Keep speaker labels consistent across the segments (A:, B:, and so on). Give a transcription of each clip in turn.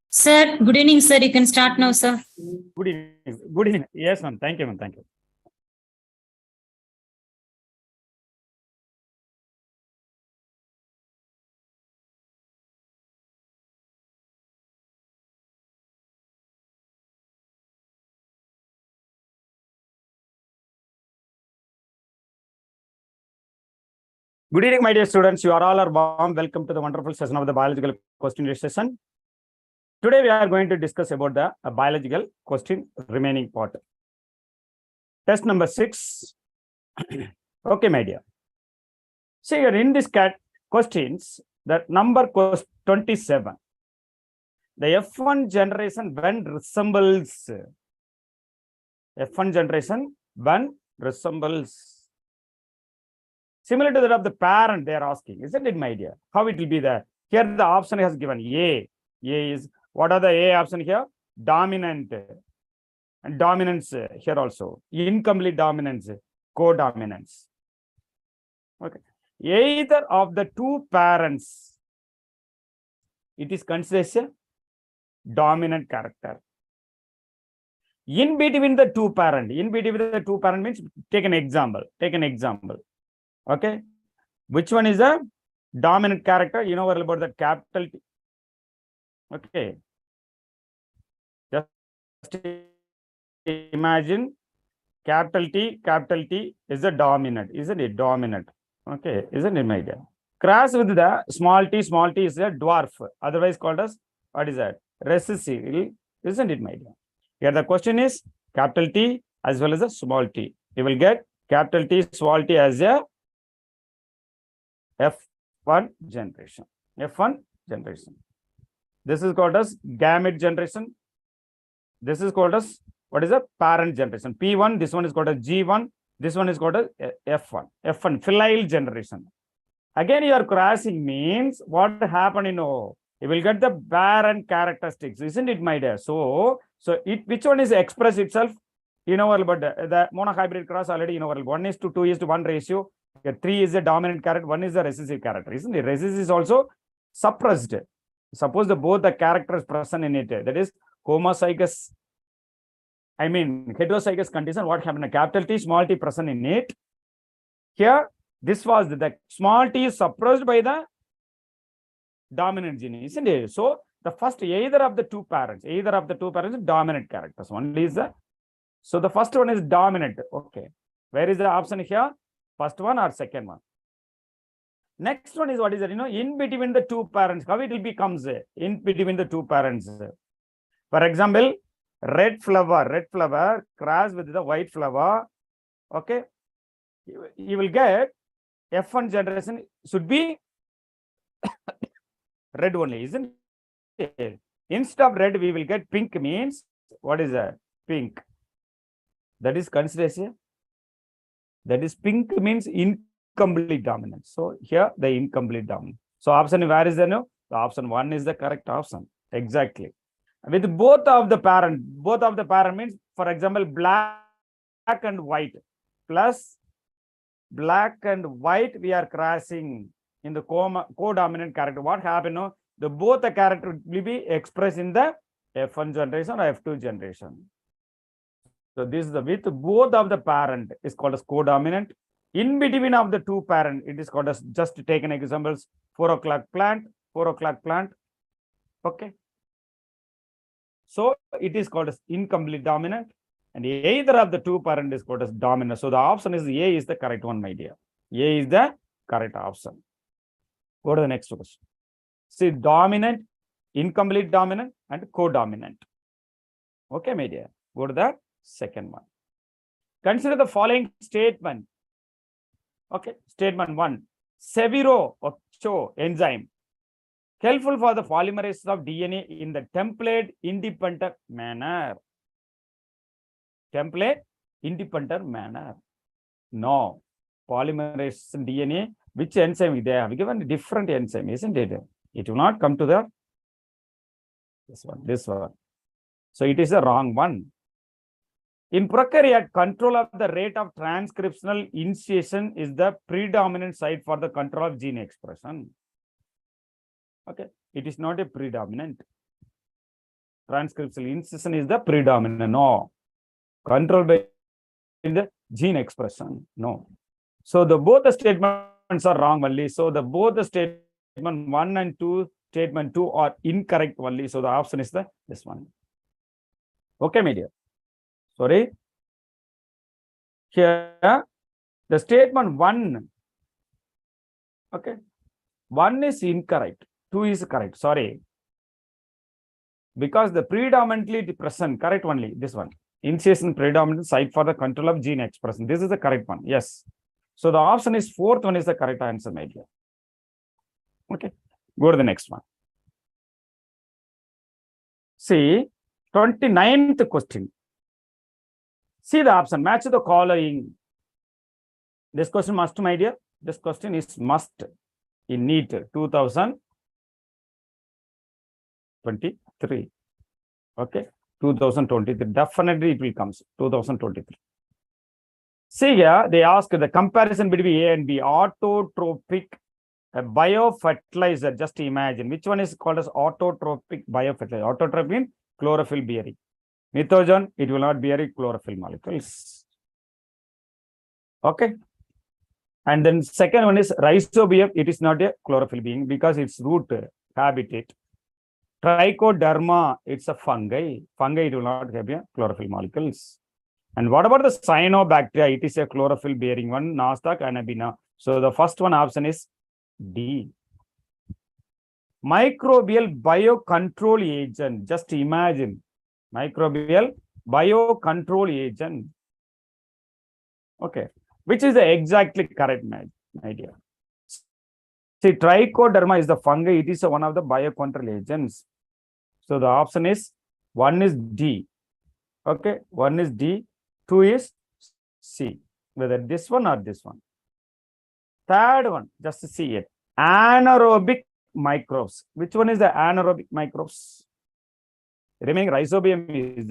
A: Sir, good evening, sir. You can start now, sir.
B: Good evening. Good evening. Yes, ma'am. Thank you, ma'am. Thank you. Good evening, my dear students. You are all are warm. Welcome to the wonderful session of the biological question session. Today we are going to discuss about the biological question remaining part. Test number 6. Okay, my dear. See here in this questions, the number 27. The F1 generation when resembles. F1 generation when resembles. Similar to that of the parent, they are asking, isn't it, my dear? How it will be there? Here the option has given A. A is, what are the A option here? Dominant. And dominance here also. Incomplete dominance, codominance. Okay. Either of the two parents, it is considered a dominant character. In between the two parent means, take an example. Okay, which one is the dominant character? You know about that capital T. Okay, just imagine capital T is a dominant, isn't it? Dominant. Okay, isn't it, my dear? Cross with the small t is a dwarf, otherwise called as, what is that? Recessive, isn't it, my dear? Here the question is capital T as well as a small t. You will get capital T, small t as a F1 generation. F1 generation. This is called as gamete generation. This is called as, what is a parent generation? P1, this one is called as G1, this one is called as F1. F1, filial generation. Again, your crossing means what happened, you will get the parent characteristics, isn't it, my dear? So which one is express itself? About the monohybrid cross already, 1:2:1 ratio. 3 is a dominant character, 1 is a recessive character, isn't it? Recessive is also suppressed. Suppose both the characters present in it, that is homozygous, heterozygous condition, what happened? Capital T, small t present in it. Here, this was the small t is suppressed by the dominant gene, isn't it? So, the first, either of the two parents is dominant characters. Only is the, so the first one is dominant. Okay. Where is the option here? First one or second one? Next one is, what is it? In between the two parents. How it will becomes in between the two parents? For example, red flower cross with the white flower. Okay. You will get F1 generation should be red only, isn't it? Instead of red, we will get pink, means, what is that? Pink. That is considered. That is pink means incomplete dominance. So here the incomplete dominance. So option where is there? No? The option 1 is the correct option. Exactly. With both of the parent means, for example, black and white plus black and white, we are crossing in the co-dominant character. What happened? The both the character will be expressed in the F1 generation or F2 generation. So this is the with both of the parent is called as codominant. In between of the two parent, it is called as, just to take an examples, 4 o'clock plant. Okay. So it is called as incomplete dominant, and either of the two parent is called as dominant. So the option is A is the correct one, my dear. A is the correct option. Go to the next question. See, dominant, incomplete dominant, and codominant. Okay, my dear. Go to the second one. Consider the following statement. Okay, statement 1. Severo-ocho enzyme helpful for the polymerization of DNA in the template independent manner. Template independent manner. No. Polymerization DNA, which enzyme they have given? A different enzyme, isn't it? It will not come to the this one. So it is a wrong one. In prokaryote, control of the rate of transcriptional initiation is the predominant site for the control of gene expression. Okay, it is not a predominant. Transcriptional insertion is the predominant. No, controlled by the gene expression. No. So the both the statements are wrong only. So the both the statement 1 and 2, statement 2 are incorrect only. So the option is this one. Okay, media. Sorry. Here the statement 1. Okay. 1 is incorrect. 2 is correct. Sorry. Because the predominantly present, correct only. This one. Initiation predominant site for the control of gene expression. This is the correct one. Yes. So the option is fourth one is the correct answer, my dear. Okay. Go to the next one. See, 29th question. See the option. Match the following. This question must, my dear. This question is must in NEET 2023. Okay. 2023. Definitely it will come. 2023. See here, they ask the comparison between A and B. Autotrophic biofertilizer. Just imagine. Which one is called as autotrophic biofertilizer? Autotrophic means chlorophyll bearing. Nitrogen, it will not bear chlorophyll molecules. Okay. And then second one is rhizobium. It is not a chlorophyll being because its root habitat. Trichoderma, it's a fungi. Fungi, it will not have a chlorophyll molecules. And what about the cyanobacteria? It is a chlorophyll bearing one, Nasdaq and Abina. So the first one option is D. Microbial biocontrol agent. Just imagine. Microbial biocontrol agent. Okay. Which is the exactly correct idea. See, trichoderma is the fungi. It is one of the biocontrol agents. So the option is one is D. Okay. One is D. 2 is C. Whether this one or this one. Third one, just see it. Anaerobic microbes. Which one is the anaerobic microbes? Remaining rhizobium is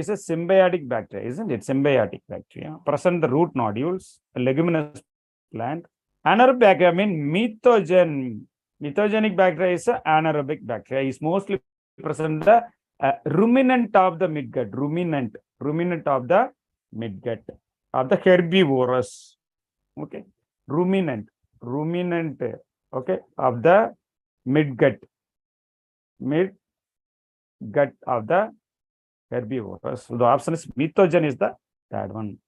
B: a symbiotic bacteria, isn't it? Symbiotic bacteria. Present the root nodules, a leguminous plant. Anaerobic bacteria means methogen. Methogenic bacteria is anaerobic bacteria. Is mostly present the ruminant of the midgut. Ruminant of the midgut of the herbivorous. Okay. Ruminant. Okay. Of the midgut. Midgut of the herbivorous. So the option is methogen is the third one.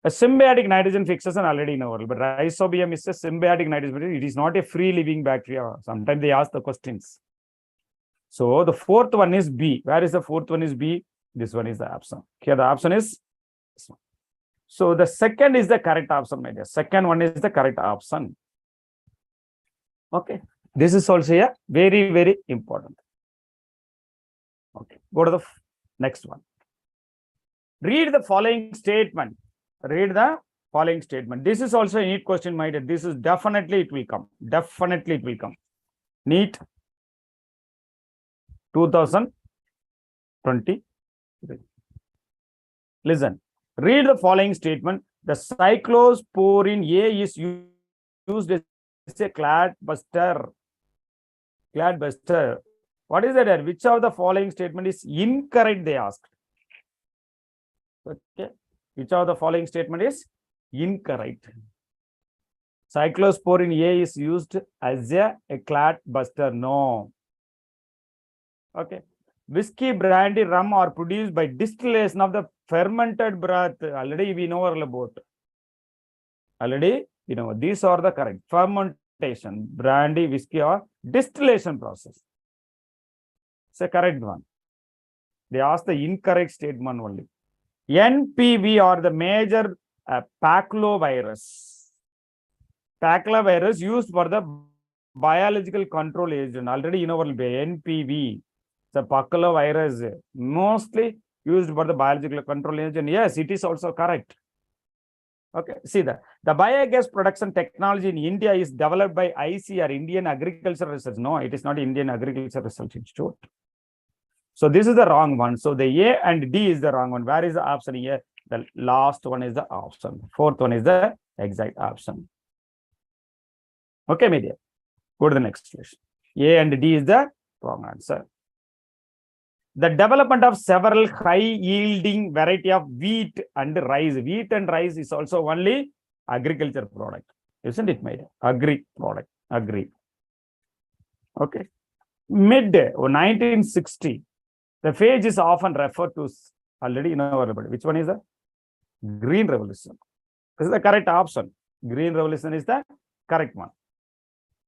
B: A symbiotic nitrogen fixation already in our, but rhizobium is a symbiotic nitrogen. It is not a free living bacteria. Sometimes they ask the questions. So the fourth one is B. Where is the fourth one is B? This one is the option. Here the option is this one. So the second is the correct option, my dear. Second one is the correct option. Okay. This is also a very, very important. Okay. Go to the next one. Read the following statement. Read the following statement. This is also a NEET question, my dear. This is definitely it will come. Definitely it will come. NEET 2023. Listen. Read the following statement. The cyclosporin A is used as a clad buster. Clad buster. What is that? Which of the following statement is incorrect? They asked. Okay. Which of the following statement is incorrect? Cyclosporin A is used as a clad buster. No. Okay. Whiskey, brandy, rum are produced by distillation of the fermented broth. Already we know about. Already we know. These are the correct. Fermentation, brandy, whiskey or distillation process. It's a correct one. They asked the incorrect statement only. NPV are the major paxlovirus. Paxlovirus used for the biological control agent. Already you know what will be NPV. The paxlovirus mostly used for the biological control agent. Yes, it is also correct. Okay, see that the biogas production technology in India is developed by ICR, Indian Agriculture Research. No, it is not Indian Agriculture Research Institute. So this is the wrong one. So the A and D is the wrong one. Where is the option here? The last one is the option. Fourth one is the exact option. Okay, media. Go to the next question. A and D is the wrong answer. The development of several high-yielding variety of wheat and rice. Wheat and rice is also only agriculture product, isn't it, made? Agri product, agri. Okay. Mid 1960, the phase is often referred to already in our everybody. Which one is the Green Revolution? This is the correct option. Green Revolution is the correct one.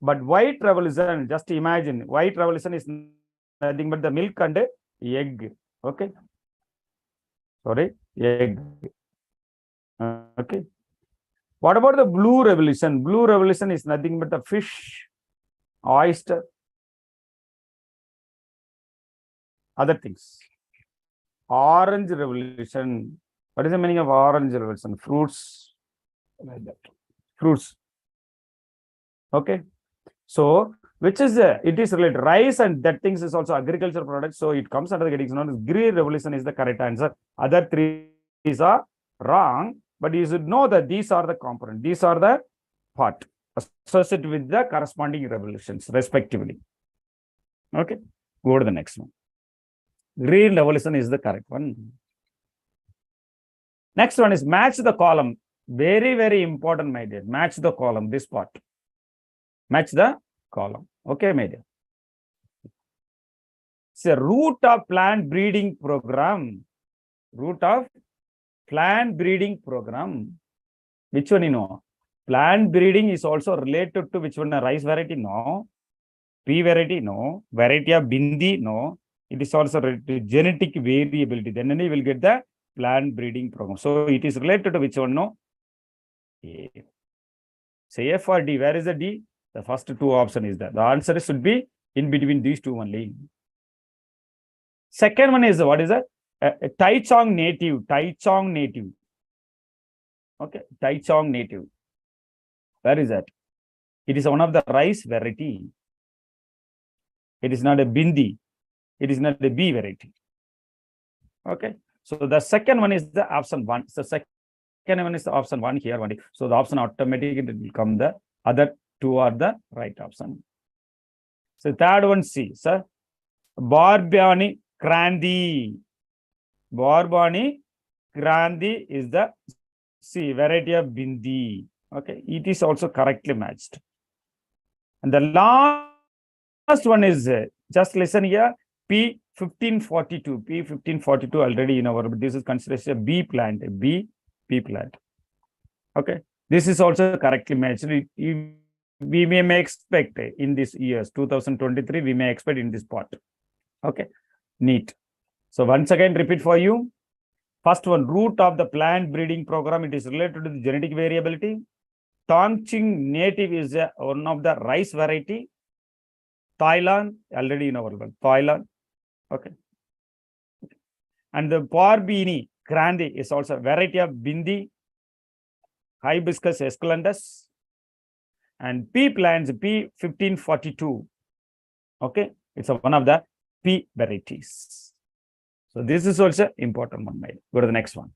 B: But White Revolution, just imagine, White Revolution is nothing but the milk and egg. Okay. Sorry, egg. Okay. What about the Blue Revolution? Blue Revolution is nothing but the fish, oyster, other things. Orange Revolution. What is the meaning of Orange Revolution? Fruits, like that. Fruits. Okay. So, which is it is related. Rice and that things is also agricultural product. So, it comes under the getting known as Green Revolution is the correct answer. Other three are wrong, but you should know that these are the component. These are the part associated with the corresponding revolutions, respectively. Okay. Go to the next one. Green Revolution is the correct one. Next one is match the column. Very, very important, my dear. Match the column, this part. Match the column. Okay, my dear. It's a route of plant breeding program. Route of plant breeding program. Which one you know? Plant breeding is also related to which one? A rice variety? No. Pea variety? No. Variety of bindi? No. It is also related to genetic variability. Then only you will get the plant breeding program. So it is related to which one? No. A. Say F or D. Where is the D? The first two option is that. The answer should be in between these two only. Second one is what is that? Taichung native. Taichung native. Okay. Taichung native. Where is that? It is one of the rice variety. It is not a bindi. It is not a B variety. Okay. So the second one is the option 1. So second one is the option 1 here. So the option automatically will come the other two are the right option. So third one C, sir. Barbani Krandi. Barbani Krandi is the C, variety of bindi. Okay, it is also correctly matched. And the last one is, just listen here, P1542. P1542 already you know, but this is considered a B plant, a B plant. Okay, this is also correctly matched. We may expect in this years 2023, we may expect in this part. Okay, NEET. So once again, repeat for you. First one, root of the plant breeding program. It is related to the genetic variability. Tongching native is one of the rice variety. Thailand, already you know, Thailand. Okay. And the Parbini Grande is also a variety of bindi, hibiscus esculentus. And P plants, P1542. Okay, it's one of the P varieties. So this is also important one. Go to the next one.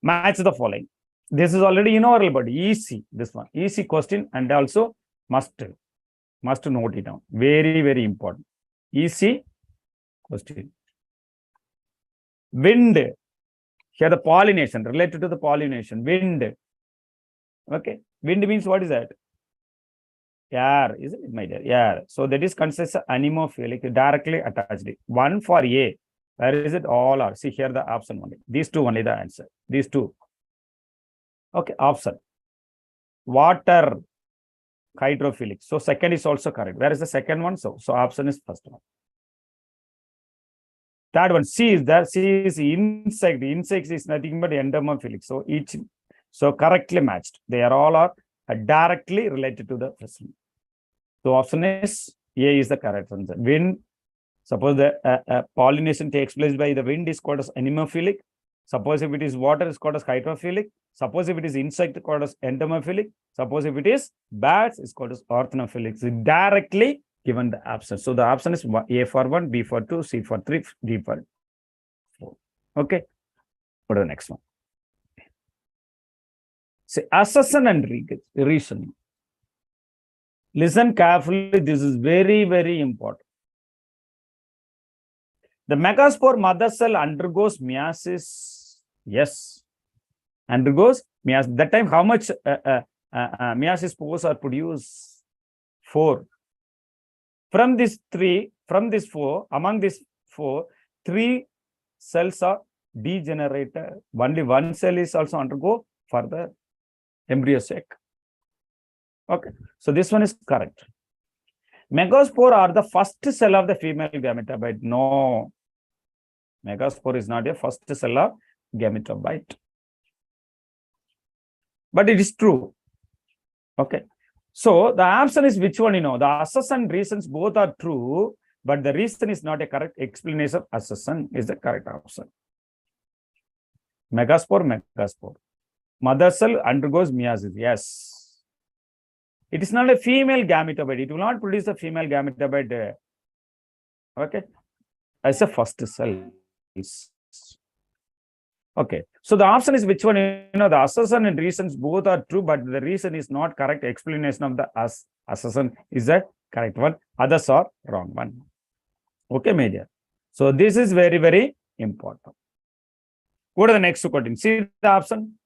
B: Match the following. This is already you know, but easy. This one, easy question, and also must note it down. Very, very important. Easy question. Wind. Here the pollination, related to the pollination. Wind. Okay. Wind means what is that? Air, isn't it, my dear? Air. So that is considered anemophilic, directly attached. One for A. Where is it? All are. See here the option only. These two only the answer. These two. Okay, option. Water hydrophilic. So second is also correct. Where is the second one? So option is first one. Third one, C is there. C is insect. Insects is nothing but endomophilic. So correctly matched. They are all are directly related to the first one. So option is A is the correct answer. Wind. Suppose the pollination takes place by the wind is called as anemophilic. Suppose if it is water is called as hydrophilic. Suppose if it is insect called as entomophilic. Suppose if it is bats is called as orthanophilic. So directly given the option. So the option is A for 1, B for 2, C for 3, D for 4. Okay. Go to the next one. Say assertion and reasoning. Listen carefully. This is very, very important. The megaspore mother cell undergoes meiosis. Yes. Undergoes meiosis. That time, how much meiosis spores are produced? 4. From this 4, among these 4, 3 cells are degenerated. Only 1 cell is also undergo further embryo sac. Okay. So this one is correct. Megaspore are the first cell of the female gametophyte. No. Megaspore is not a first cell of gametophyte. But it is true. Okay. So the option is which one, the assertion reasons both are true, but the reason is not a correct explanation. Assertion is the correct option. Megaspore. Mother cell undergoes meiosis. Yes. It is not a female gametophyte. It will not produce a female gametophyte. Okay. As a first cell. Okay. So the option is which one? The assertion and reasons both are true, but the reason is not correct. Explanation of the assertion is the correct one. Others are wrong one. Okay, media. So this is very, very important. Go to the next question. See the option.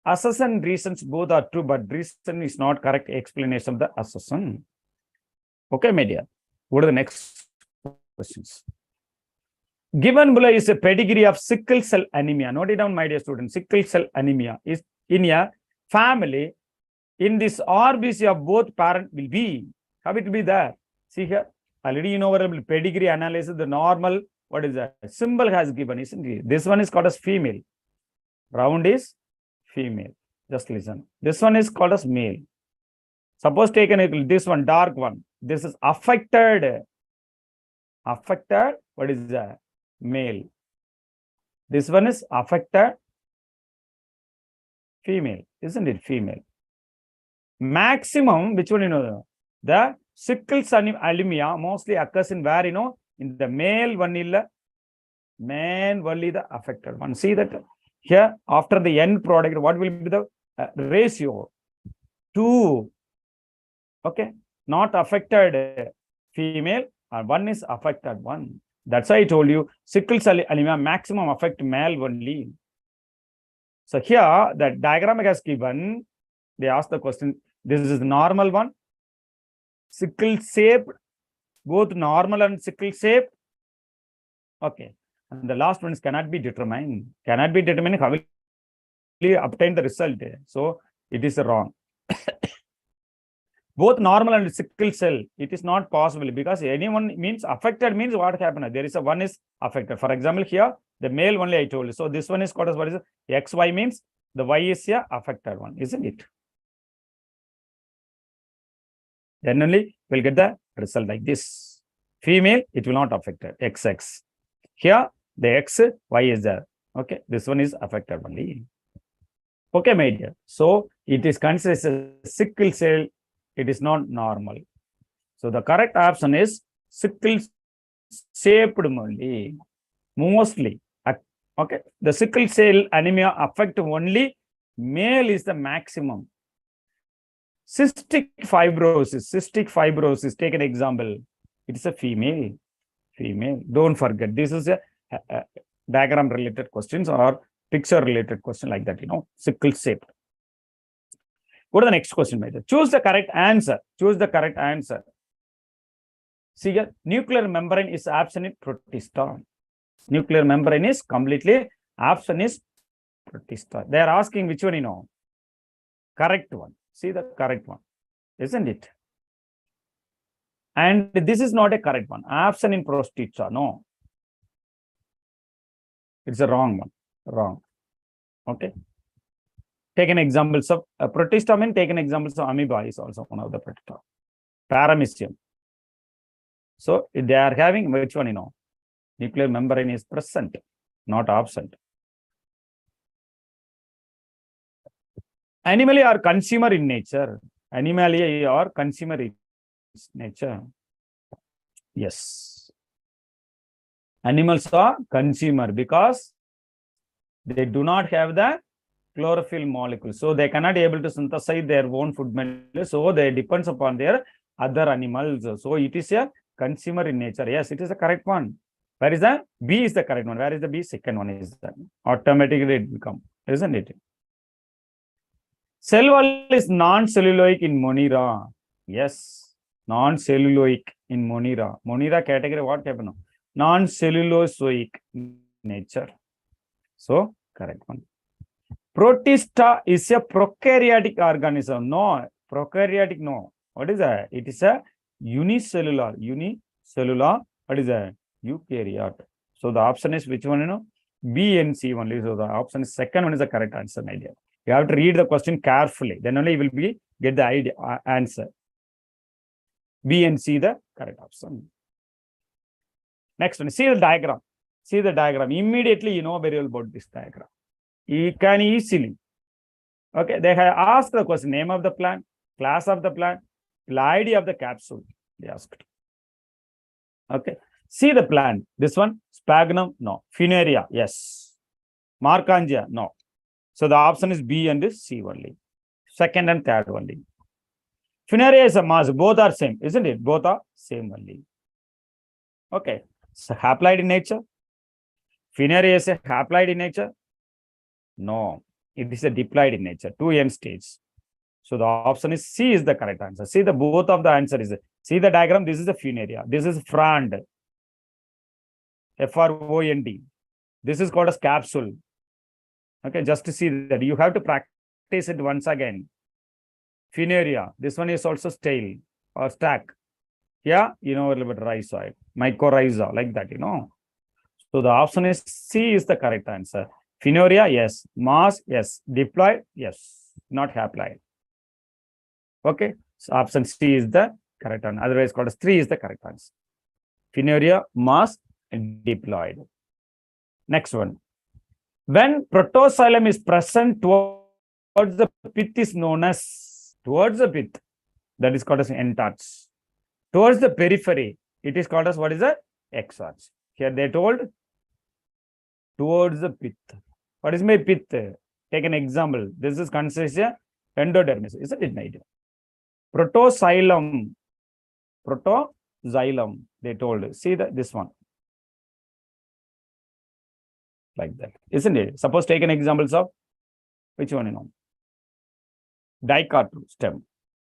B: Assertion and reasons both are true, but reason is not correct. Explanation of the assertion. Okay, media. Go to the next questions. Given below is a pedigree of sickle cell anemia. Note it down, my dear students. Sickle cell anemia is in a family. In this RBC of both parents will be. How it will be there? See here. Already pedigree analysis. The normal, what is that? Symbol has given, isn't it? This one is called as female. Round is female. Just listen. This one is called as male. Suppose taken this one, dark one. This is affected. Affected. What is that? Male. This one is affected female, isn't it? Female. Maximum, which one the sickle cell anemia mostly occurs in where in the male one, man only the affected one. See that here after the end product, what will be the ratio? 2. Okay, not affected female, and 1 is affected one. That's why I told you sickle cell anemia maximum affect male only. So here the diagram has given, they asked the question, this is the normal one, sickle shaped, both normal and sickle shaped. Okay. And the last one is cannot be determined. Cannot be determined, how will you obtain the result? So it is wrong. Both normal and sickle cell, it is not possible because anyone means affected means what happened? There is a one is affected. For example, here the male only I told you. So this one is called as what is it? XY means the Y is a affected one, isn't it? Then only we'll get the result like this. Female, it will not affect it. XX. Here the X, Y is there. Okay, this one is affected only. Okay, my dear. So it is considered as a sickle cell. It is not normal. So the correct option is sickle shaped only. Mostly. Okay. The sickle cell anemia affect only male is the maximum. Cystic fibrosis, take an example. It is a female. Don't forget. This is a diagram related questions or picture related question like that, sickle shaped. Go to the next question, my dear. Choose the correct answer. See here, nuclear membrane is absent in protista. Nuclear membrane is completely absent in protista. They are asking which one, correct one. See the correct one, isn't it? And this is not a correct one. Absent in protista. No. It's a wrong one. Wrong. Okay. Taken examples of protista, taken examples of amoeba is also one of the protista. Paramecium. So they are having which one, nuclear membrane is present, not absent. Animalia are consumer in nature. Animalia are consumer in nature. Yes. Animals are consumer because they do not have the chlorophyll molecule. So they cannot able to synthesize their own food material. So they depends upon their other animals. So it is a consumer in nature. Yes, it is the correct one. Where is the B is the correct one? Where is the B? Second one is that. Automatically it become, isn't it? Cell wall is non-celluloid in Monera. Yes, non-celluloid in Monera. Monera category what happened? Non-cellulozoic nature. So correct one. Protista is a prokaryotic organism. No, prokaryotic no. What is that? It is a unicellular. Unicellular. What is that? Eukaryote. So the option is which one? You know, B and C only. So the option is second one is the correct answer, my dear. You have to read the question carefully. Then only you will be get the idea, answer. B and C the correct option. Next one. See the diagram. See the diagram. Immediately you know very well about this diagram. You can easily. Okay, they have asked the question: name of the plant, class of the plant, idea of the capsule. They asked. Okay, see the plant. This one, sphagnum, no. Funaria, yes. Markangia, no. So the option is B and C only. Second and third only. Funaria is a mass. Both are same, isn't it? Both are same only. Okay, so haploid in nature. Funaria is a haploid in nature. No, it is a diploid in nature, 2N stage. So the option is C is the correct answer. See the both of the answer is, see the diagram, this is the funaria. This is frond, F-R-O-N-D. This is called as capsule. Okay, just to see that you have to practice it once again. Funaria, this one is also stale or stack. Yeah, you know a little bit rhizoid, mycorrhiza, like that, you know. So the option is C is the correct answer. Funaria, yes. Mass, yes. Diploid, yes. Not haploid. Okay. So option C is the correct one. Otherwise, called as 3 is the correct answer. Funaria, mass, and diploid. Next one. When protoxylem is present towards the pith is known as towards the pith. That is called as entarch. Towards the periphery, it is called as what is the exarch. Here they told towards the pith. What is my pith? Take an example. This is considered endodermis. Isn't it, my dear? Protoxylem. Protoxylem. They told. See this one. Like that. Isn't it? Suppose take an examples of which one you know? Dicot stem.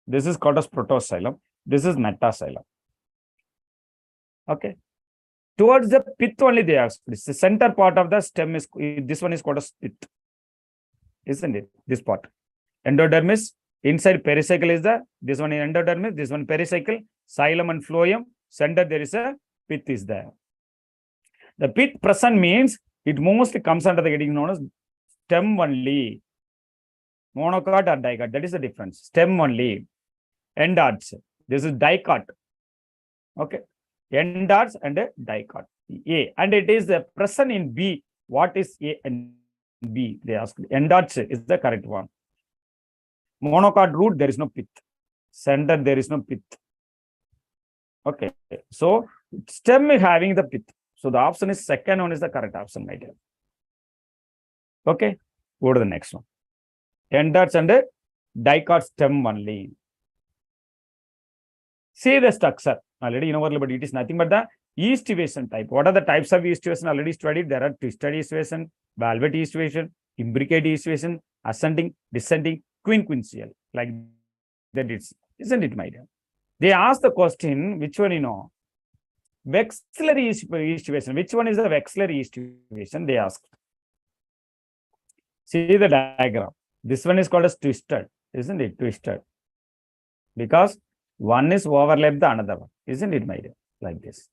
B: This is called as protoxylem. This is metaxylem. Okay. Towards the pith only they asked. The center part of the stem is, this one is called as pith. Isn't it? This part. Endodermis. Inside pericycle is the, this one is endodermis, this one pericycle, xylem and phloem. Center there is a pith is there. The pith present means it mostly comes under the heading known as stem only. Monocot or dicot. That is the difference. Stem only. Endarch. This is dicot. Okay. Endarch and a dicot. A. And it is present in B. What is A and B? They ask. Endarch is the correct one. Monocot root, there is no pith. Center, there is no pith. Okay. So, stem is having the pith. So, the option is second one is the correct option, my dear. Okay. Go to the next one. Endarch and a dicot stem only. See the structure. Already you know what, but it is nothing but the eastivation type. What are the types of eastivation already studied? There are twisted eastivation, valvate eastivation, imbricate eastivation, ascending, descending, quinquential. Like that isn't it, my dear? They asked the question, which one you know? Vexillary eastivation. Which one is the vexillary eastivation? They asked. See the diagram. This one is called as twisted, isn't it? Twisted. Because one is overlap the another one, isn't it, my dear? Like this.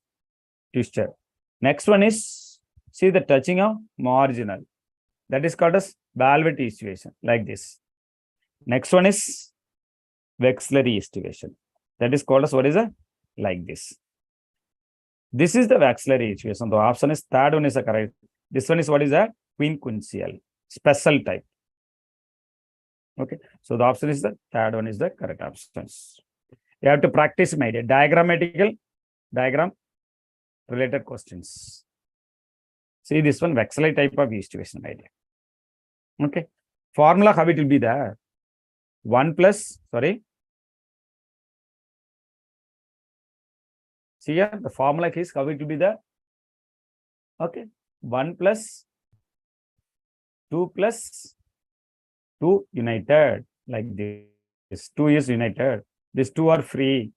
B: Twisted. Next one is, see the touching of marginal. That is called as valvate eastivation, like this. Next one is vexillary eastivation. That is called as what is a like this. This is the vexillary eastivation. The option is third one is a correct. This one is what is a quinquential, special type. Okay. So the option is the third one is the correct option. You have to practice, my dear. Diagram related questions. See this one, vexillary type of eastivation, my dear. Okay. Formula, how it will be there? 1 plus, sorry. See here, the formula is how it will be there? Okay. 1 plus 2 plus 2 united, like this. 2 is united. These 2 are free.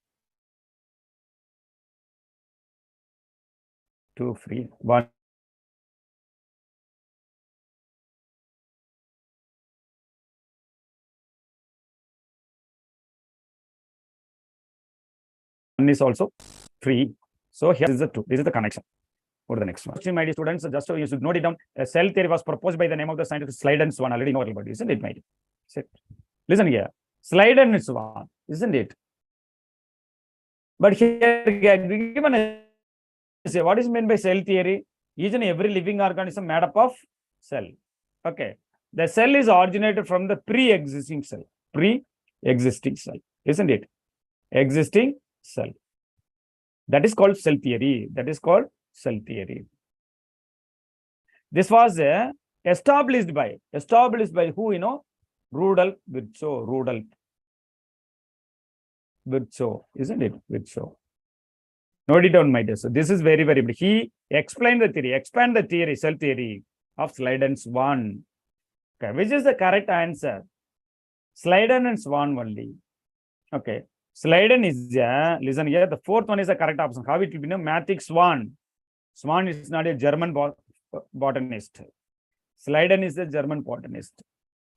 B: 2 free. 1 is also free. So here is the 2. This is the connection. Go to the next one. My dear students, just so you should note it down. A cell theory was proposed by the name of the scientist Slide Swan. Already know about it, isn't it, my dear? Listen here. Slide Swan, isn't it? But here, given a, what is meant by cell theory? Each and every living organism made up of cell. Okay. The cell is originated from the pre-existing cell. Pre-existing cell, isn't it? Existing cell. That is called cell theory. That is called cell theory. This was established by who, you know? Rudolf Virchow, isn't it? Virchow. Note it down, my dear. So this is very, very big. He explained the theory, expand the theory, cell theory of Slide Swan. Okay, which is the correct answer? Slide Swan only. Okay. Slide is, listen here, the fourth one is the correct option. How it will be? No, Mathic Swan. Swan is not a German botanist. Slide is a German botanist.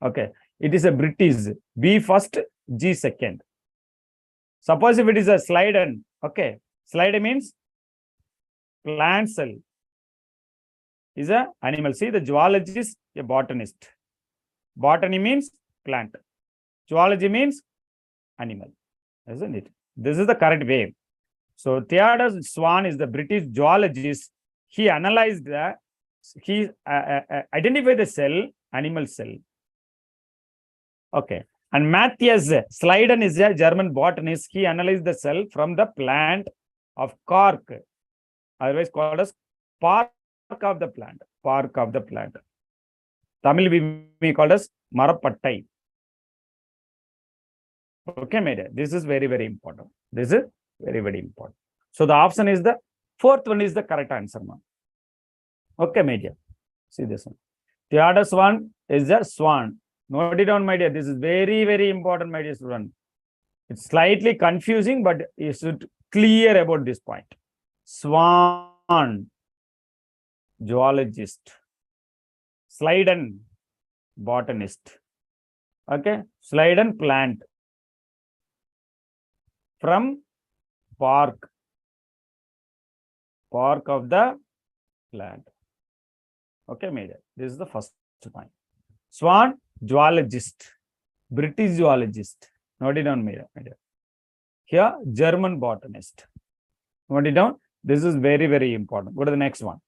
B: Okay. It is a British. B first, G second. Suppose if it is a Slide, okay. Slide means plant cell. Is a animal. See, the zoologist, a botanist. Botany means plant. Zoology means animal. Isn't it? This is the correct way. So Theodore Swan is the British zoologist. He analyzed he identified the cell, animal cell. Okay. And Matthias Sliden is a German botanist. He analyzed the cell from the plant of cork, otherwise called as bark of the plant. Bark of the plant. Tamil we call as Marapattai. Okay, my dear. This is very, very important. This is very, very important. So the option is the fourth one is the correct answer, ma'am. Okay, my dear. See this one. Theodore Swan is a swan. Note it down, my dear. This is very, very important, my dear student. It's slightly confusing, but you should clear about this point. Swan, zoologist. Sliden, botanist. Okay, Sliden, plant. From bark of the plant. Okay, made it. This is the first point. Swan, zoologist, British zoologist. Note it down, made it. Here, German botanist. Note it down. This is very, very important. Go to the next one.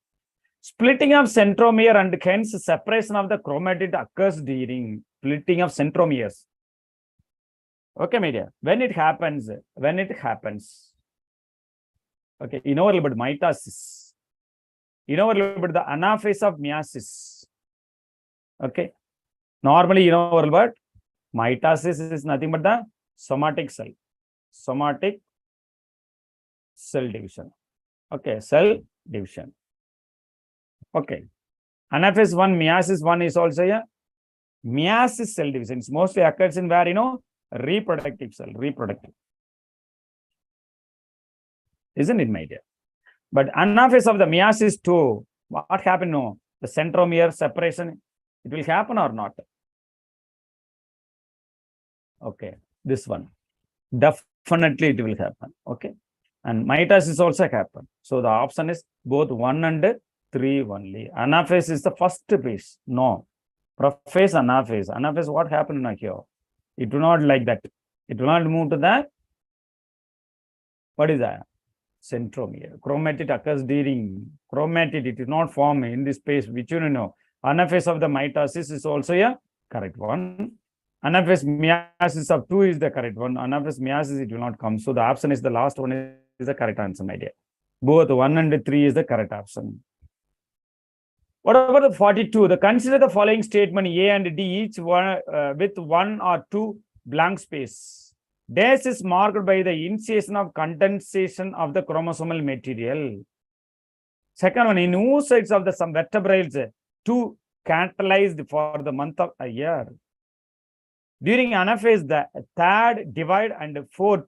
B: Splitting of centromere and hence separation of the chromatid occurs during splitting of centromeres. Okay, my dear. When it happens, okay, you know about mitosis. You know about the anaphase of meiosis. Okay. Normally, you know about mitosis is nothing but the somatic cell. Somatic cell division. Okay, cell division. Okay. Anaphase 1, meiosis 1 is also a meiosis cell division. It mostly occurs in where, you know, reproductive cell, reproductive. Isn't it, my dear? But anaphase of the meiosis 2, what happened? No, the centromere separation, it will happen or not? Okay, this one. Definitely it will happen. Okay. And mitosis also happen. So the option is both 1 and 3 only. Anaphase is the first piece. No. Prophase, anaphase. Anaphase, what happened here? It will not like that. It will not move to the, what is that? Centromere. Chromatid occurs during chromatid. It is not formed in this space, which you know. Anaphase of the mitosis is also a correct one. Anaphase meiosis of 2 is the correct one. Anaphase meiosis, it will not come. So the option is the last one is the correct answer, my dear. Both 1 and 3 is the correct option. What about the 42? Consider the following statement A and D, each one with one or two blank space. Dash is marked by the initiation of condensation of the chromosomal material. Second one, in whose sides of the some vertebrates two catalyzed for the month of a year. During anaphase, the third divide and fourth,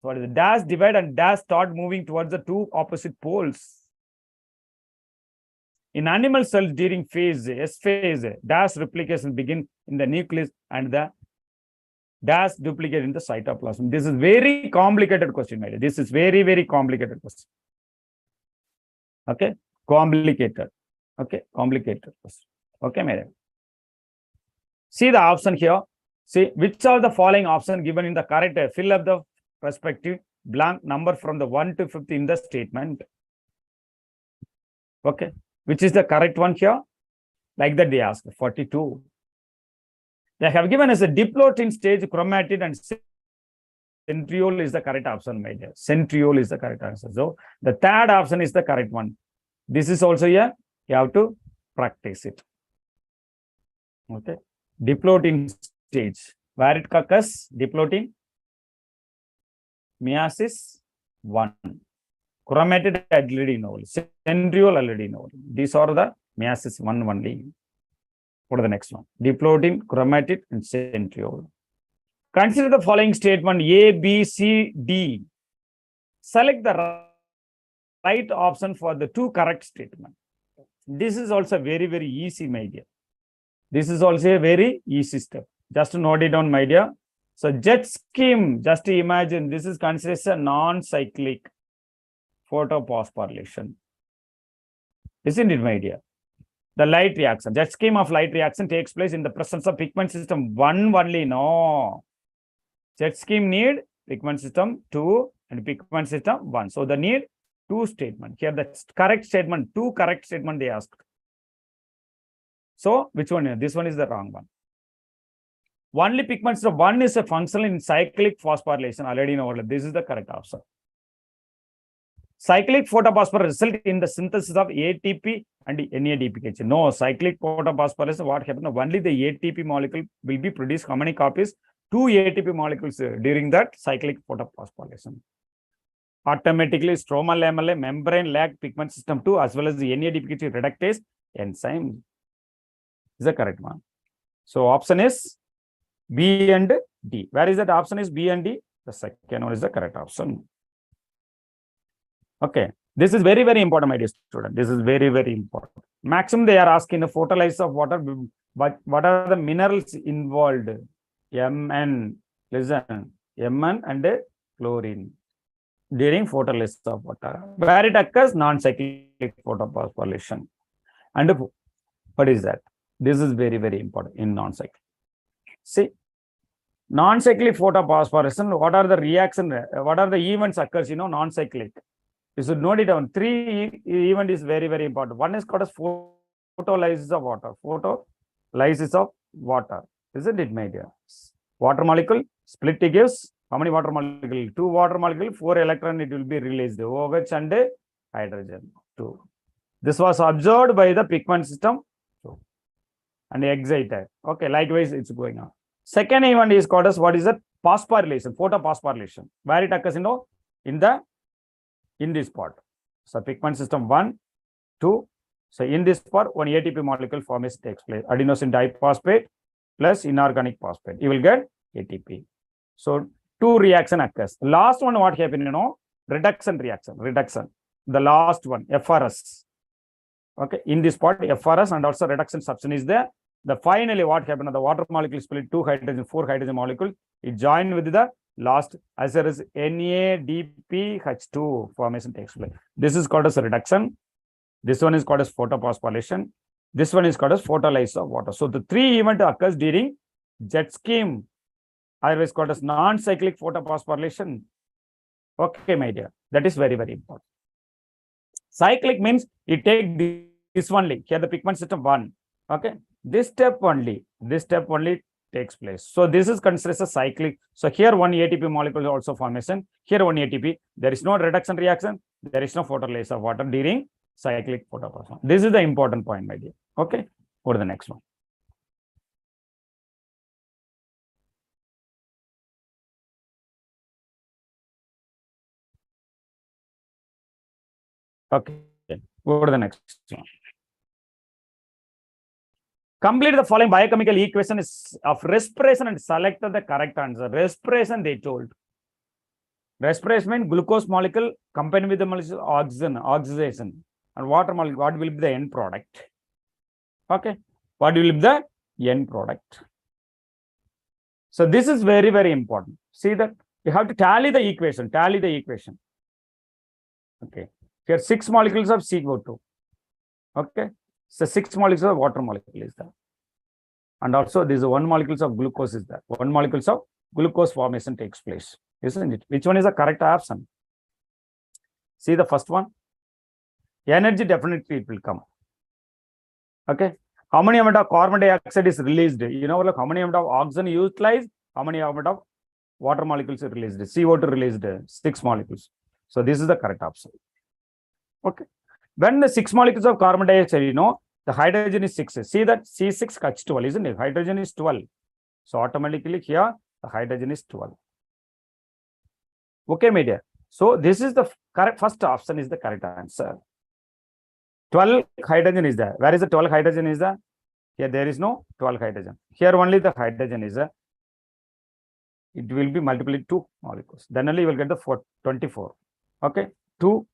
B: what is the dash divide and dash start moving towards the two opposite poles. In animal cells during phase S phase, dash replication begin in the nucleus and the dash duplicate in the cytoplasm. This is very complicated question, my dear. This is very, very complicated question. Okay, complicated. Okay, complicated question. Okay, my dear. See the option here. See which of the following option given in the correct, fill up the respective blank number from the 1 to 50 in the statement. Okay, which is the correct one here? Like that they ask, 42. They have given us a diploid stage, chromatid and centriole is the correct option, my dear. Centriole is the correct answer. So the third option is the correct one. This is also here. You have to practice it. Okay. Diploid stage. Where it occurs? Diploid. Meiosis 1. Chromatid already know. Centriole already know. These are the meiosis 1 only. What is the next one? Diploid, chromatid, and centriole. Consider the following statement A, B, C, D. Select the right option for the two correct statements. This is also very, very easy, my dear. This is also a very easy step. Just note it down, my dear. So jet scheme, just imagine this is considered a non-cyclic photophosphorylation. Isn't it, my dear? The light reaction, jet scheme of light reaction takes place in the presence of pigment system 1 only. No. Jet scheme need pigment system 2 and pigment system 1. So the need 2 statement. Here the correct statement, 2 correct statement they asked. So which one? This one is the wrong one. Only pigment system 1 is a functional in cyclic phosphorylation. Already know this is the correct answer. Cyclic photophosphorylation result in the synthesis of ATP and NADPH. No, cyclic photophosphorylation, what happens? Only the ATP molecule will be produced. How many copies? 2 ATP molecules during that cyclic photophosphorylation. Automatically, stromal lamellae membrane lack pigment system 2 as well as the NADPH reductase enzyme. Is the correct one. So option is B and D. Where is that option is B and D? The second one is the correct option. Okay. This is very, very important, my dear student. This is very, very important. Maximum they are asking the photolysis of water, but what are the minerals involved? Mn, listen, Mn and chlorine during photolysis of water. Where it occurs? Non-cyclic photophosphorylation. And what is that? This is very, very important in non-cyclic. See, non-cyclic photophosphorylation, what are the reaction, what are the events occurs, non-cyclic? You should note it down. 3 event is very, very important. One is called as photolysis of water. Photolysis of water. Isn't it, my dear? Water molecule split gives how many water molecule? 2 water molecule, 4 electron it will be released. OH and hydrogen. 2. This was observed by the pigment system 2 and excited. Okay, likewise it's going on. Second event is called as what is that? Phosphorylation, photophosphorylation. Where it occurs, in this part. So pigment system 1, 2. So in this part, one ATP molecule formation takes place. Adenosine diphosphate plus inorganic phosphate. You will get ATP. So 2 reaction occurs. Last one, what happened? Reduction reaction. Reduction. The last one, FRS. Okay. In this part, FRS and also reduction substance is there. The finally, what happened? The water molecule split 2 hydrogen, 4 hydrogen molecule. It joined with the last as there is NADPH2 formation takes place. This is called as reduction. This one is called as photophosphorylation. This one is called as photolysis of water. So the 3 event occurs during jet scheme, otherwise called as non-cyclic photophosphorylation. Okay, my dear, that is very, very important. Cyclic means you take this only. Here the pigment system 1. Okay, this step only takes place. So this is considered a cyclic. So here one ATP molecule also formation. Here one ATP. There is no reduction reaction. There is no photolysis of water during cyclic protoplasm. This is the important point, my dear. Okay, go to the next one. Okay, go to the next one. Complete the following biochemical equation of respiration and select the correct answer. Respiration, they told. Respiration means glucose molecule combined with the molecule oxidation, and water molecule. What will be the end product? Okay, what will be the end product? So this is very, very important. See that you have to tally the equation. Tally the equation. Okay, here 6 molecules of CO2. Okay, so 6 molecules of water molecule is there, and also this 1 molecules of glucose is there. 1 molecules of glucose formation takes place, isn't it? Which one is the correct option? See the first one. Energy, definitely it will come. Okay, how many amount of carbon dioxide is released? You know, like how many amount of oxygen utilized, how many amount of water molecules are released? CO2 released 6 molecules. So this is the correct option. Okay, when the 6 molecules of carbon dioxide, you know, the hydrogen is 6. See that C6H12, isn't it? Hydrogen is 12. So automatically here the hydrogen is 12. Okay, my dear. So this is the correct, first option is the correct answer. 12 hydrogen is there. Where is the 12 hydrogen is there? Here there is no 12 hydrogen. Here only the hydrogen is there. It will be multiplied 2 molecules. Then only you will get the 24. Okay, 2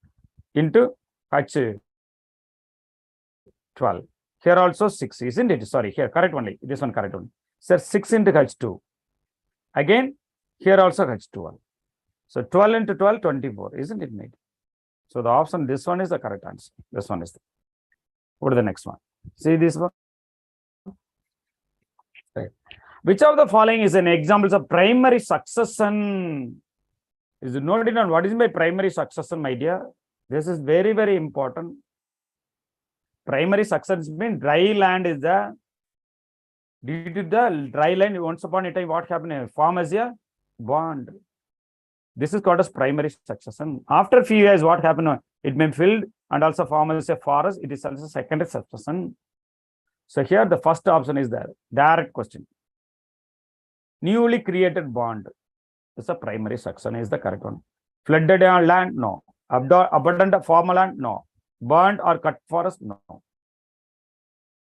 B: into H12. Here also 6, isn't it? Sorry, here correct only. This one correct only. Sir, 6 into H2. Again, here also H12. So 12 into 12, 24, isn't it, mate? So the option, this one is the correct answer. This one is the. Go to the next one. See this one. Right. Which of the following is an example of primary succession? Is it noted on what is by primary succession, my dear? This is very, very important. Primary succession means dry land is the. Due to the dry land, once upon a time, what happened? Form as a bond. This is called as primary succession. After a few years, what happened? It may filled and also form as a forest. It is also secondary succession. So here the first option is there. Direct question. Newly created bond. This is a primary succession is the correct one. Flooded land? No. Abundant farmland? No. Burned or cut forest? No.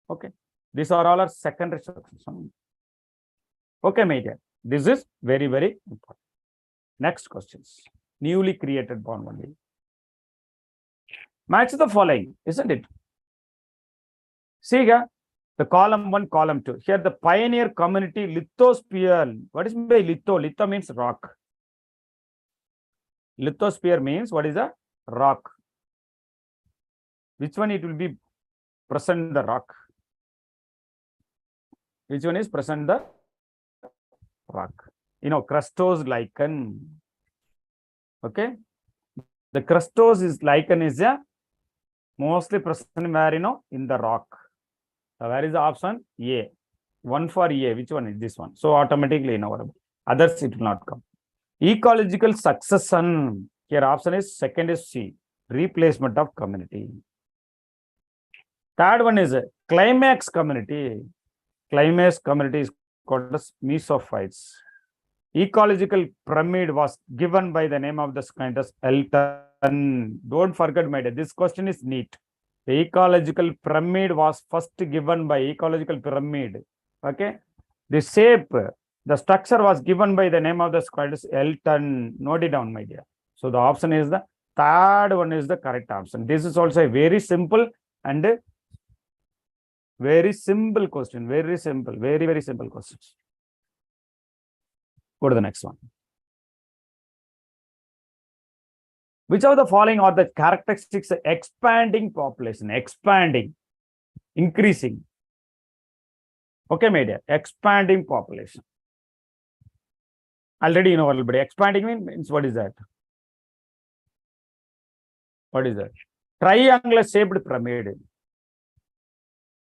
B: Okay. These are all our secondary succession. Okay, my dear. This is very, very important. Next questions. Newly created bond only. Match the following, isn't it? See here, the column 1, column 2. Here the pioneer community lithosphere. What is by litho? Litho means rock. Lithosphere means what is a rock? Which one it will be present the rock? Which one is present the rock? You know, crustose lichen. Okay, the crustose is lichen is a mostly present where, you know, in the rock. So where is the option? A. 1 for A. Which one is this one? So automatically, you know, others it will not come. Ecological succession. Here option is second is C. Replacement of community. Third one is a climax community. Climax community is called as mesophytes. Ecological pyramid was given by the name of the scientist Elton. Don't forget, my dear, this question is NEET. The ecological pyramid was first given by ecological pyramid. Okay, the shape, the structure was given by the name of the scientist Elton. Note it down, my dear. So the option is the third one is the correct option. This is also a very simple and very simple question. Very simple, very, very simple questions. Go to the next one. Which of the following are the characteristics of expanding population? Expanding, increasing. Okay, my dear. Expanding population. Already you know a little bit. Expanding means what is that? What is that? Triangular shaped pyramid.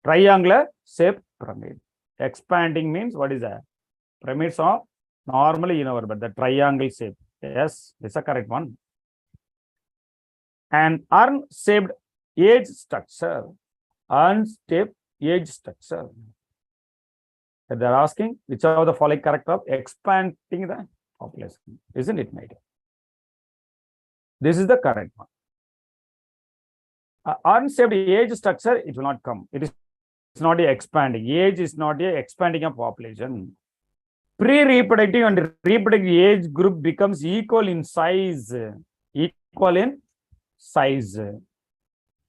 B: Triangular shaped pyramid. Expanding means what is that? Pyramids are normally, you know, but the triangle shape. Yes, this is a correct one. And urn shaped age structure, unstable age structure. They're asking which are the following correct of expanding the population, isn't it, my dear? This is the correct one. Unstable age structure, it will not come. It's not a expanding. Age is not a expanding of population. Pre-reproductive and reproductive age group becomes equal in size. Equal in size.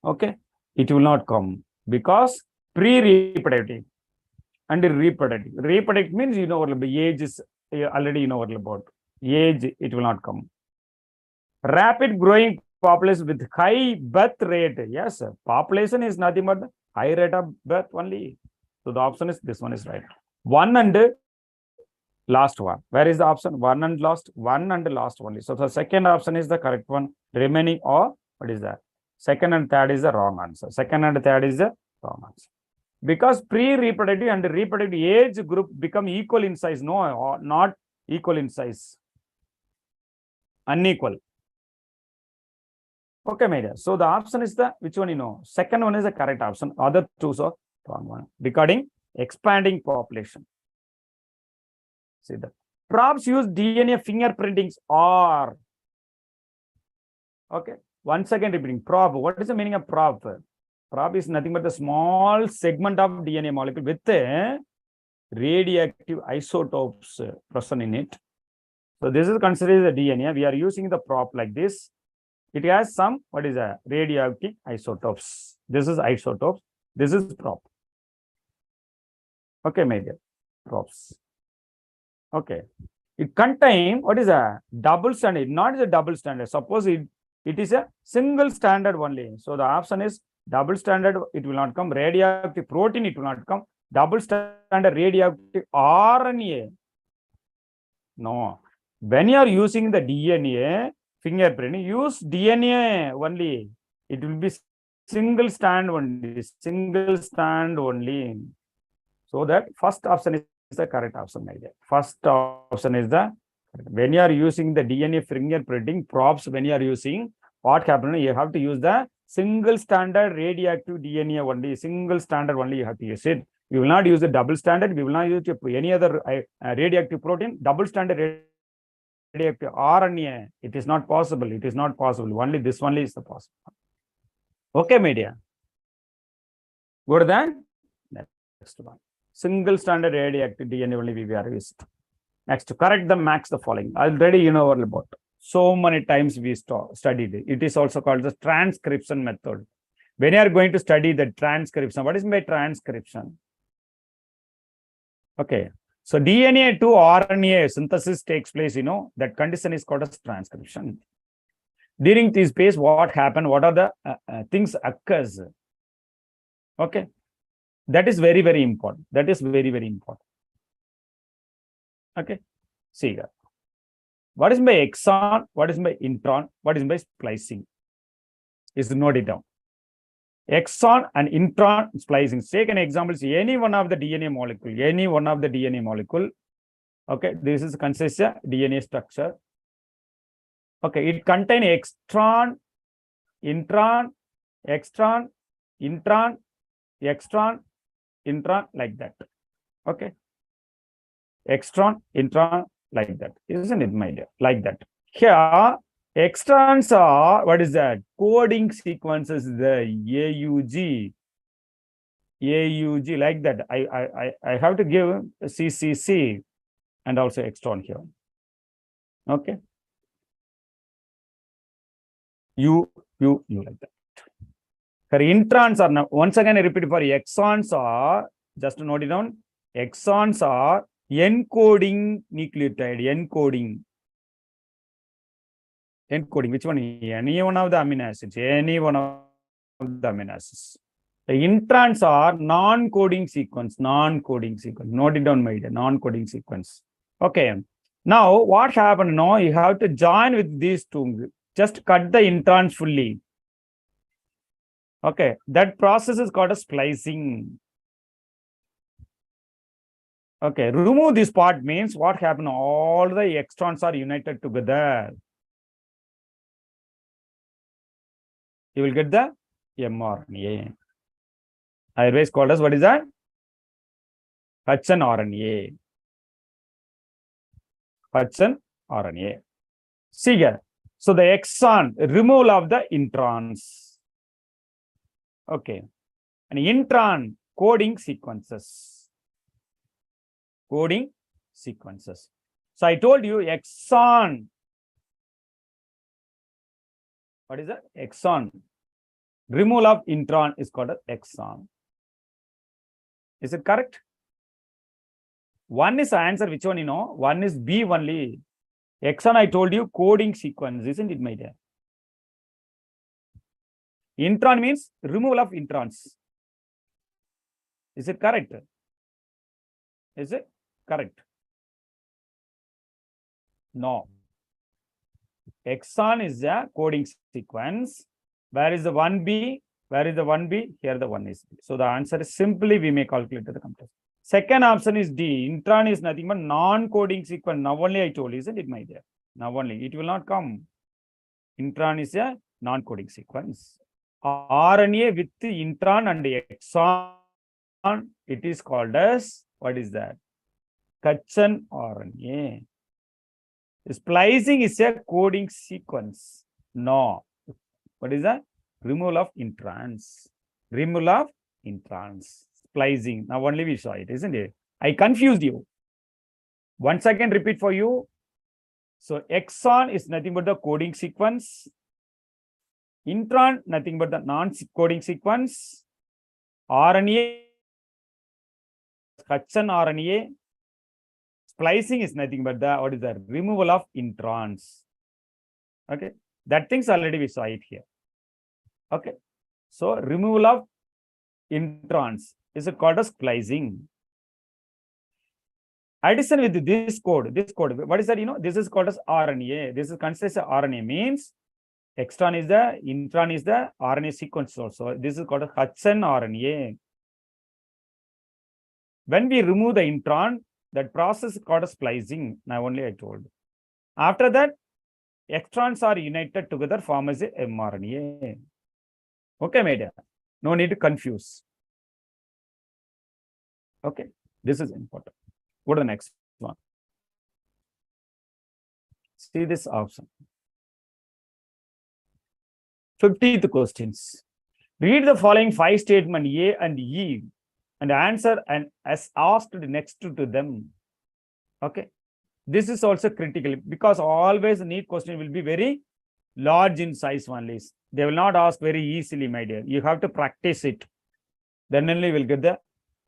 B: Okay, it will not come because pre-reproductive and reproductive. Reproductive means you know age is already you know about age. It will not come. Rapid growing population with high birth rate. Yes, population is nothing but high rate of birth only. So the option is this one is right. One and last one. Where is the option? One and last only. So the second option is the correct one. Remaining or what is that? Second and third is the wrong answer. Second and third is the wrong answer. Because pre-reproductive and reproductive age group become equal in size. No, not equal in size. Unequal. Okay, my dear. So the option is the which one you know? Second one is the correct option. Other two are wrong one. Regarding expanding population. See that. Probes use DNA fingerprintings or. Okay. Once again repeating. Probe. What is the meaning of probe? Probe is nothing but the small segment of DNA molecule with radioactive isotopes present in it. So this is considered the DNA. We are using the probe like this. It has some, what is a radioactive isotopes. This is isotopes. This is probe. Okay, my dear. Probes. Okay. It contains, what is a double standard? Not a double standard. Suppose it is a single standard only. So the option is double standard. It will not come. Radioactive protein, it will not come. Double standard radioactive RNA. No. When you are using the DNA, fingerprint, use DNA only. It will be single stand only. Single stand only. So that first option is the correct option. First option is the when you are using the DNA fingerprinting probes. When you are using what happens, you have to use the single standard radioactive DNA only. Single standard only you have to use it. We will not use the double standard. We will not use any other radioactive protein. Double standard radioactive RNA. It is not possible. It is not possible. Only this only is the possible. Okay, media. Good then. Next one. Single standard radioactive DNA only we are used. Next, correct the max the following. Already you know about. So many times we studied it. It is also called the transcription method. When you are going to study the transcription, what is by transcription? Okay. So DNA to RNA synthesis takes place, you know, that condition is called as transcription. During this phase, what happened? What are the things occurs? Okay. That is very, very important. That is very, very important. Okay. See here. What is by exon? What is by intron? What is by splicing? Is note it down. Exon and intron splicing. Take an example. See any one of the DNA molecule. Any one of the DNA molecule. Okay. This is consists of DNA structure. Okay. It contains extron, intron, extron, intron, extron, intron like that. Okay. Extron, intron like that. Isn't it, my dear? Like that. Here, extrons are, what is that? Coding sequences, the AUG. AUG like that. I have to give CCC and also extron here. Okay. U like that. For introns are now, once again I repeat for exons are, just to note it down, exons are encoding nucleotide, encoding, which one? Any one of the amino acids, any one of the amino acids. The introns are non-coding sequence, non-coding sequence. Note it down, my dear, non-coding sequence. Okay. Now, what happened? Now, you have to join with these two. Just cut the introns fully. Okay. That process is called a splicing. Okay. Remove this part means what happened? All the extrons are united together. You will get the mRNA. Otherwise called as, what is that? HNRNA. HNRNA. See here. So the exon, removal of the introns. Okay. And intron coding sequences. Coding sequences. So I told you exon. What is that? Exon. Removal of intron is called an exon. Is it correct? One is answer, which one you know? One is B only. Exon, I told you, coding sequence, isn't it, my dear? Intron means removal of introns. Is it correct? Is it correct? No. Exon is a coding sequence. Where is the 1B? Where is the 1B? Here the 1 is B. So the answer is simply we may calculate to the computer. Second option is D. Intron is nothing but non-coding sequence. Now only I told, isn't it, my dear? Now only. It will not come. Intron is a non-coding sequence. RNA with intron and exon, it is called as, what is that? Cushion RNA. Splicing is a coding sequence. No. What is that? Removal of introns. Removal of introns. Splicing. Now only we saw it, isn't it? I confused you. Once again, repeat for you. So exon is nothing but the coding sequence. Intron, nothing but the non-coding sequence. RNA, Cushion RNA. Splicing is nothing but the, what is the removal of introns. Okay. That things already we saw it here. Okay. So removal of introns is called as splicing. Addition with this code, what is that? You know, this is called as RNA. This is considered as RNA, means extron is the, intron is the RNA sequence also. This is called as Cushion RNA. When we remove the intron, that process is called as splicing. Now only I told. After that, extrons are united together, form as a mRNA. Okay, my dear. No need to confuse. Okay, this is important. Go to the next one. See this option. 50th questions. Read the following 5 statements A and E and answer and as asked next to them. Okay. This is also critical because always the NEET question will be very large in size only. They will not ask very easily, my dear. You have to practice it. Then only you will get the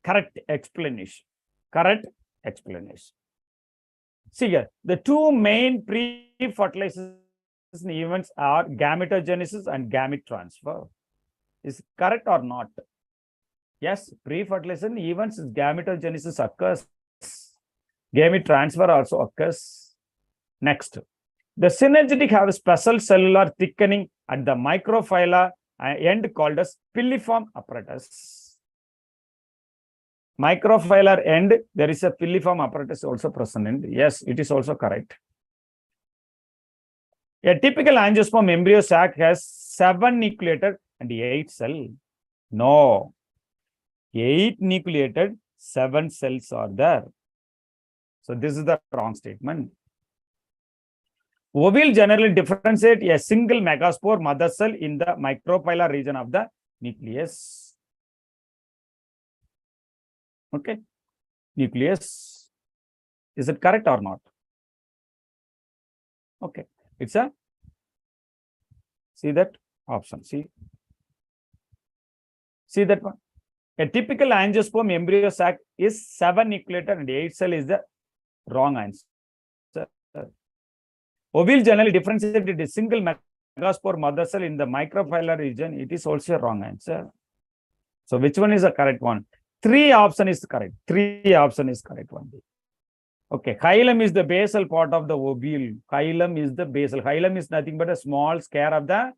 B: correct explanation. Correct explanation. See here, the two main pre-fertilization events are gametogenesis and gamete transfer. Is correct or not? Yes, pre-fertilization events is gametogenesis occurs. Gamete transfer also occurs. Next, the synergetic have a special cellular thickening at the microphylla end called as piliform apparatus. Microphylla end, there is a piliform apparatus also present in. Yes, it is also correct. A typical angiosperm embryo sac has 7 nucleated and 8 cells. No. 8 nucleated, 7 cells are there. So this is the wrong statement. Ovule generally differentiate a single megaspore mother cell in the microphylla region of the nucleus. Okay. Nucleus. Is it correct or not? Okay. It's a, see that option, see that one. A typical angiosperm embryo sac is 7 nucleated and 8 cell is the wrong answer. Ovule generally differentiated a single megaspore mother cell in the microphylla region. It is also a wrong answer. So which one is the correct one? 3 option is correct. 3 option is correct one. Okay, xylem is the basal part of the ovule. Xylem is the basal. Xylem is nothing but a small scare of the,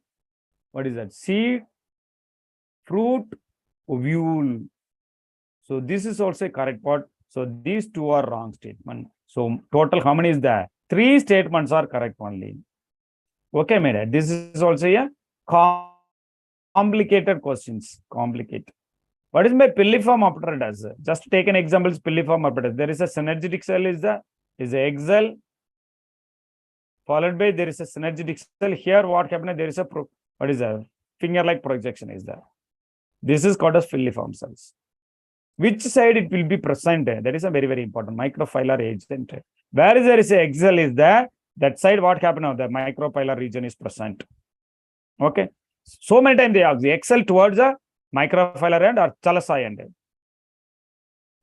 B: what is that? Seed, fruit, ovule. So this is also a correct part. So these 2 are wrong statement. So total how many is there? 3 statements are correct only. Okay, my dear. This is also a complicated questions. Complicated. What is my pilliform apparatus? Just take an example. Pilliform apparatus. There is a synergetic cell. Is the egg cell, followed by there is a synergetic cell. Here, what happened? There is a what is a finger-like projection is there. This is called as filiform cells. Which side it will be present? That is a very, very important microfilar agent. Where is there is a egg cell is there, that side what happened now? The microfilar region is present. Okay. So many times they ask the egg cell towards the microfilar end or chalaci end.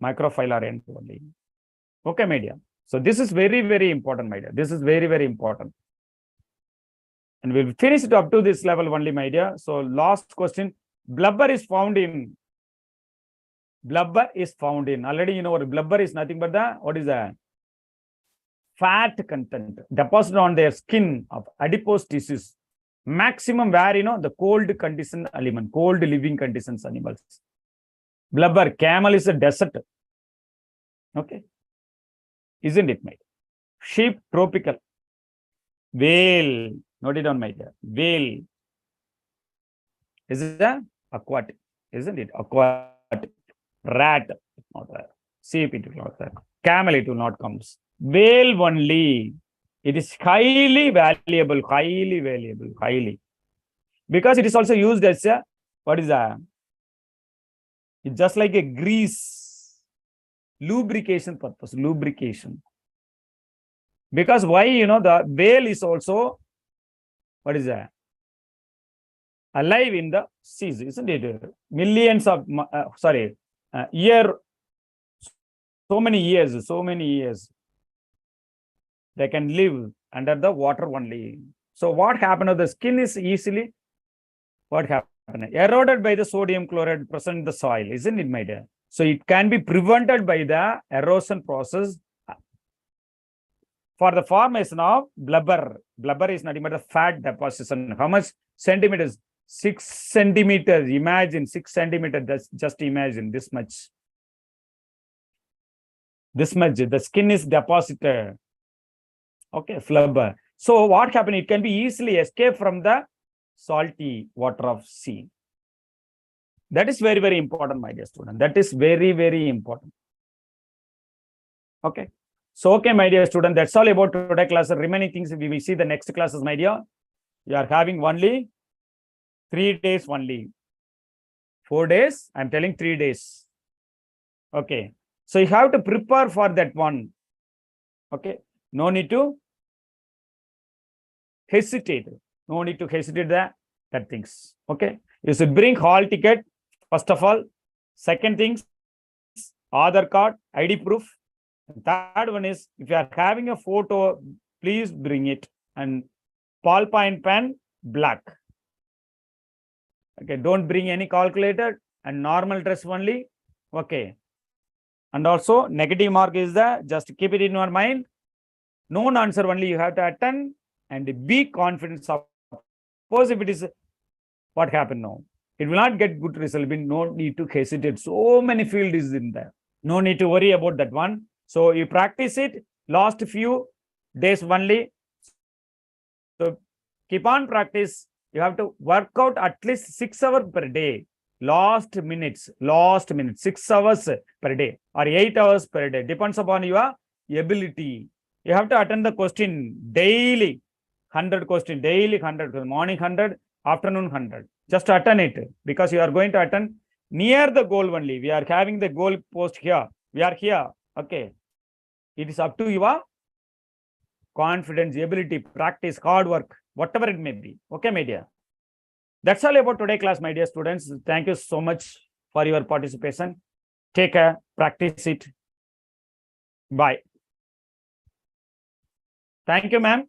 B: Microfilar end only. Okay, my dear. So this is very, very important, my dear. This is very, very important. And we'll finish it up to this level only, my dear. So last question. Blubber is found in. Blubber is found in. Already you know what blubber is nothing but the, what is that? Fat content deposited on their skin of adipose tissues. Maximum where, you know, the cold condition element, cold living conditions animals. Blubber, camel is a desert. Okay. Isn't it, mate? Sheep, tropical. Whale, note it down, my dear. Whale. Is it a aquatic? Isn't it? Aquatic. Rat, not there. Sheep, it will not there. Camel, it will not come. Whale only. It is highly valuable, highly. Because it is also used as a, what is that? It's just like a grease. Lubrication purpose, lubrication. Because why, you know, the whale is also, what is that? Alive in the seas, isn't it? Millions of, year, so many years. They can live under the water only. So what happened? The skin is easily, what happened? Eroded by the sodium chloride present in the soil, isn't it, my dear? So it can be prevented by the erosion process for the formation of blubber. Blubber is nothing but the fat deposition. How much centimeters? 6 centimeters. Imagine 6 centimeters. Just imagine this much. This much. The skin is deposited. Okay, blubber. So what happened? It can be easily escape from the salty water of sea. That is very, very important, my dear student. That is very, very important. Okay. So, okay, my dear student, that's all about today's class. Remaining things we will see the next classes, my dear. You are having only 3 days only. 4 days, I'm telling 3 days. Okay. So you have to prepare for that one. Okay. No need to hesitate. No need to hesitate that things. Okay. You should bring hall ticket, first of all. Second things, Aadhaar card, ID proof. Third one is, if you are having a photo, please bring it. And ballpoint pen, black. Okay. Don't bring any calculator and normal dress only. Okay. And also, negative mark is the, just keep it in your mind. Known answer only you have to attend and be confident. Suppose if it is, what happened now? It will not get good result. No need to hesitate. So many fields is in there. No need to worry about that one. So you practice it last few days only. So keep on practice. You have to work out at least 6 hours per day. Last minutes, 6 hours per day or 8 hours per day. Depends upon your ability. You have to attend the question daily. 100 question daily, 100 morning 100, afternoon 100. Just attend it because you are going to attend near the goal only. We are having the goal post here. We are here. Okay. It is up to your confidence, ability, practice, hard work, whatever it may be. Okay, my dear. That's all about today's class, my dear students. Thank you so much for your participation. Take care. Practice it. Bye. Thank you, ma'am.